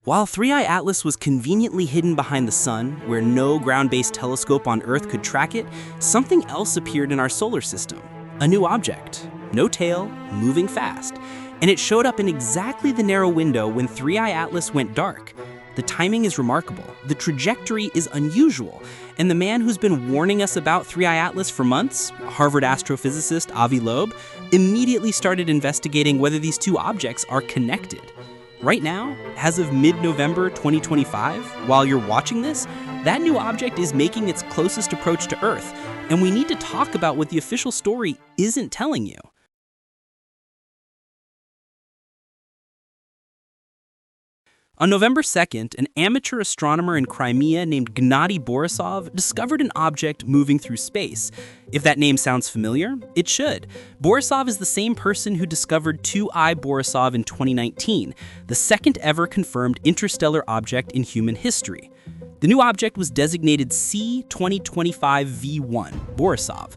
While 3i Atlas was conveniently hidden behind the sun, where no ground-based telescope on Earth could track it, something else appeared in our solar system. A new object. No tail, moving fast. And it showed up in exactly the narrow window when 3i Atlas went dark. The timing is remarkable, the trajectory is unusual, and the man who's been warning us about 3i Atlas for months, Harvard astrophysicist Avi Loeb, immediately started investigating whether these two objects are connected. Right now, as of mid-November 2025, while you're watching this, that new object is making its closest approach to Earth, and we need to talk about what the official story isn't telling you. On November 2nd, an amateur astronomer in Crimea named Gennadiy Borisov discovered an object moving through space. If that name sounds familiar, it should. Borisov is the same person who discovered 2I Borisov in 2019, the second ever confirmed interstellar object in human history. The new object was designated C2025V1, Borisov.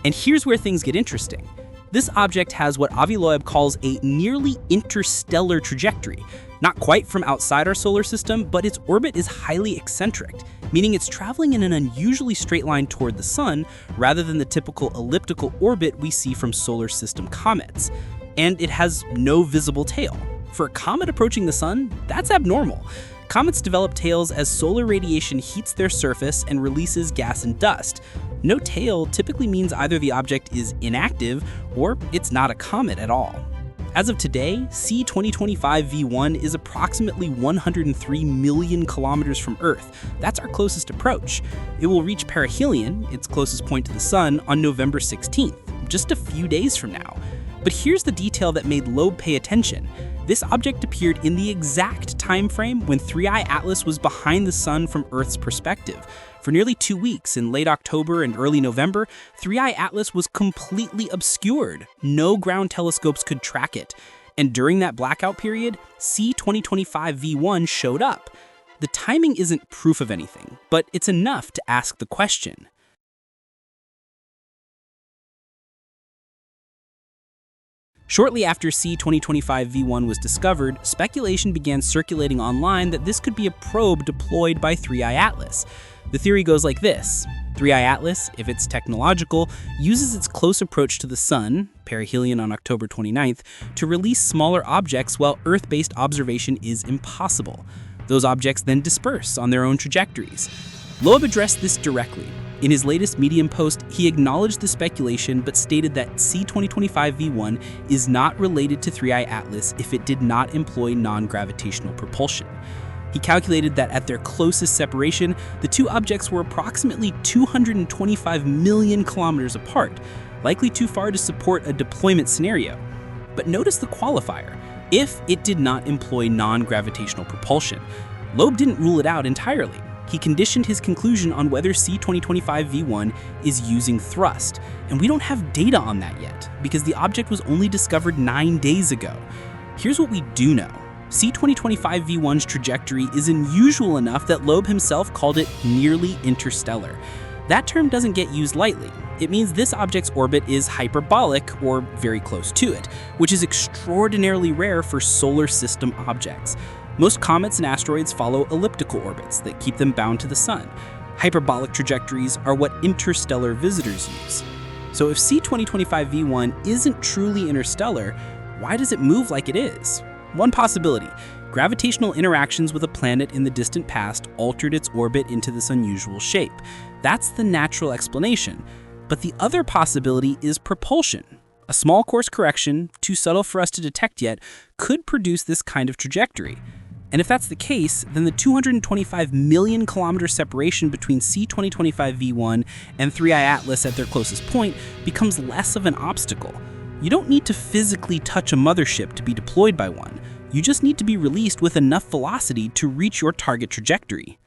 And here's where things get interesting. This object has what Avi Loeb calls a nearly interstellar trajectory. Not quite from outside our solar system, but its orbit is highly eccentric, meaning it's traveling in an unusually straight line toward the sun rather than the typical elliptical orbit we see from solar system comets. And it has no visible tail. For a comet approaching the sun, that's abnormal. Comets develop tails as solar radiation heats their surface and releases gas and dust. No tail typically means either the object is inactive or it's not a comet at all. As of today, C2025V1 is approximately 103 million kilometers from Earth. That's our closest approach. It will reach Perihelion, its closest point to the sun, on November 16th, just a few days from now. But here's the detail that made Loeb pay attention. This object appeared in the exact time frame when 3i Atlas was behind the sun from Earth's perspective. For nearly 2 weeks, in late October and early November, 3i Atlas was completely obscured. No ground telescopes could track it. And during that blackout period, C2025V1 showed up. The timing isn't proof of anything, but it's enough to ask the question. Shortly after C2025V1 was discovered, speculation began circulating online that this could be a probe deployed by 3i Atlas. The theory goes like this. 3i Atlas, if it's technological, uses its close approach to the sun, perihelion on October 29th, to release smaller objects while Earth-based observation is impossible. Those objects then disperse on their own trajectories. Loeb addressed this directly. In his latest Medium post, he acknowledged the speculation but stated that C2025V1 is not related to 3i Atlas if it did not employ non-gravitational propulsion. He calculated that at their closest separation, the two objects were approximately 225 million kilometers apart, likely too far to support a deployment scenario. But notice the qualifier, if it did not employ non-gravitational propulsion. Loeb didn't rule it out entirely. He conditioned his conclusion on whether C2025V1 is using thrust, and we don't have data on that yet, because the object was only discovered 9 days ago. Here's what we do know. C2025V1's trajectory is unusual enough that Loeb himself called it nearly interstellar. That term doesn't get used lightly. It means this object's orbit is hyperbolic, or very close to it, which is extraordinarily rare for solar system objects. Most comets and asteroids follow elliptical orbits that keep them bound to the sun. Hyperbolic trajectories are what interstellar visitors use. So if C2025V1 isn't truly interstellar, why does it move like it is? One possibility, gravitational interactions with a planet in the distant past altered its orbit into this unusual shape. That's the natural explanation. But the other possibility is propulsion. A small course correction, too subtle for us to detect yet, could produce this kind of trajectory. And if that's the case, then the 225 million kilometer separation between C2025V1 and 3i Atlas at their closest point becomes less of an obstacle. You don't need to physically touch a mothership to be deployed by one. You just need to be released with enough velocity to reach your target trajectory.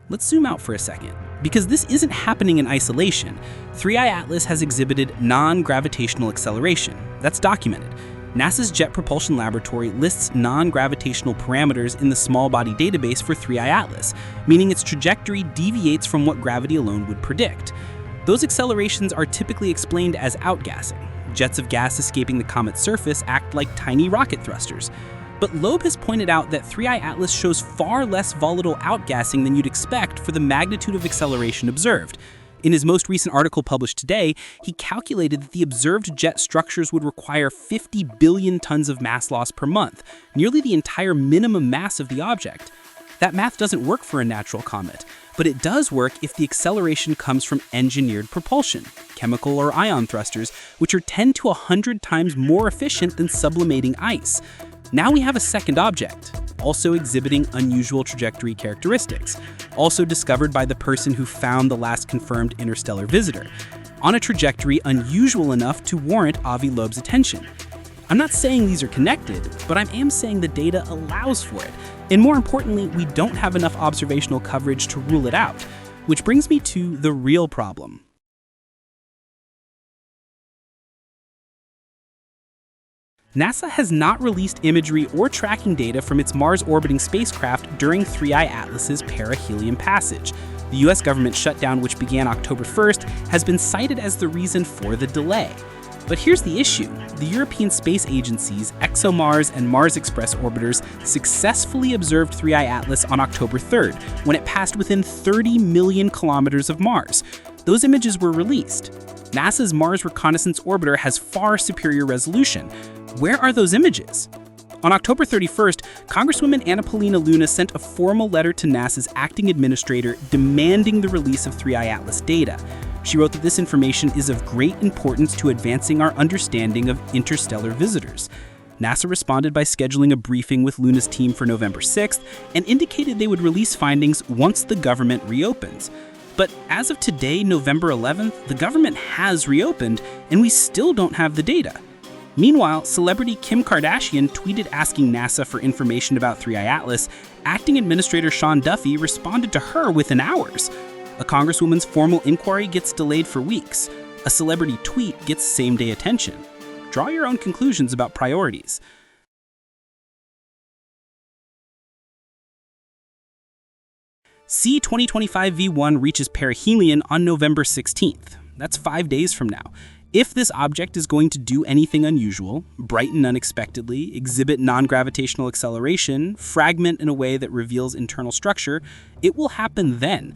Let's zoom out for a second, because this isn't happening in isolation. 3i Atlas has exhibited non-gravitational acceleration. That's documented. NASA's Jet Propulsion Laboratory lists non-gravitational parameters in the small body database for 3i Atlas, meaning its trajectory deviates from what gravity alone would predict. Those accelerations are typically explained as outgassing. Jets of gas escaping the comet's surface act like tiny rocket thrusters. But Loeb has pointed out that 3I Atlas shows far less volatile outgassing than you'd expect for the magnitude of acceleration observed. In his most recent article published today, he calculated that the observed jet structures would require 50 billion tons of mass loss per month, nearly the entire minimum mass of the object. That math doesn't work for a natural comet, but it does work if the acceleration comes from engineered propulsion, chemical or ion thrusters, which are 10 to 100 times more efficient than sublimating ice. Now we have a second object, also exhibiting unusual trajectory characteristics, also discovered by the person who found the last confirmed interstellar visitor, on a trajectory unusual enough to warrant Avi Loeb's attention. I'm not saying these are connected, but I am saying the data allows for it. And more importantly, we don't have enough observational coverage to rule it out, which brings me to the real problem. NASA has not released imagery or tracking data from its Mars-orbiting spacecraft during 3I Atlas's perihelion passage. The US government shutdown, which began October 1st, has been cited as the reason for the delay. But here's the issue. The European space agencies, ExoMars and Mars Express orbiters, successfully observed 3I Atlas on October 3rd, when it passed within 30 million kilometers of Mars. Those images were released. NASA's Mars Reconnaissance Orbiter has far superior resolution. Where are those images? On October 31st, Congresswoman Anna Paulina Luna sent a formal letter to NASA's acting administrator demanding the release of 3I Atlas data. She wrote that this information is of great importance to advancing our understanding of interstellar visitors. NASA responded by scheduling a briefing with Luna's team for November 6th and indicated they would release findings once the government reopens. But as of today, November 11th, the government has reopened, and we still don't have the data. Meanwhile, celebrity Kim Kardashian tweeted asking NASA for information about 3I Atlas. Acting Administrator Sean Duffy responded to her within hours. A congresswoman's formal inquiry gets delayed for weeks. A celebrity tweet gets same-day attention. Draw your own conclusions about priorities. C-2025 V1 reaches perihelion on November 16th. That's 5 days from now. If this object is going to do anything unusual, brighten unexpectedly, exhibit non-gravitational acceleration, fragment in a way that reveals internal structure, it will happen then.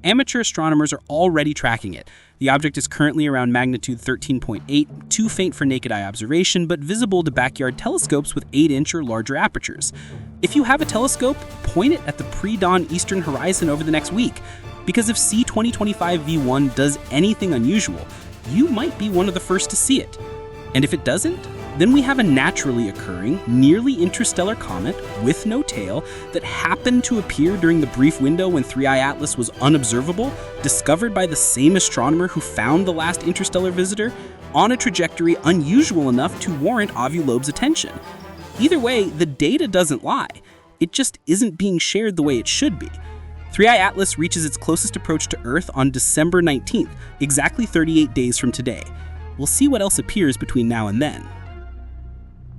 Amateur astronomers are already tracking it. The object is currently around magnitude 13.8, too faint for naked eye observation, but visible to backyard telescopes with 8-inch or larger apertures. If you have a telescope, point it at the pre-dawn eastern horizon over the next week, because if C-2025 V1 does anything unusual, you might be one of the first to see it. And if it doesn't, then we have a naturally occurring, nearly interstellar comet with no tail that happened to appear during the brief window when 3I Atlas was unobservable, discovered by the same astronomer who found the last interstellar visitor, on a trajectory unusual enough to warrant Avi Loeb's attention. Either way, the data doesn't lie. It just isn't being shared the way it should be. 3I Atlas reaches its closest approach to Earth on December 19th, exactly 38 days from today. We'll see what else appears between now and then.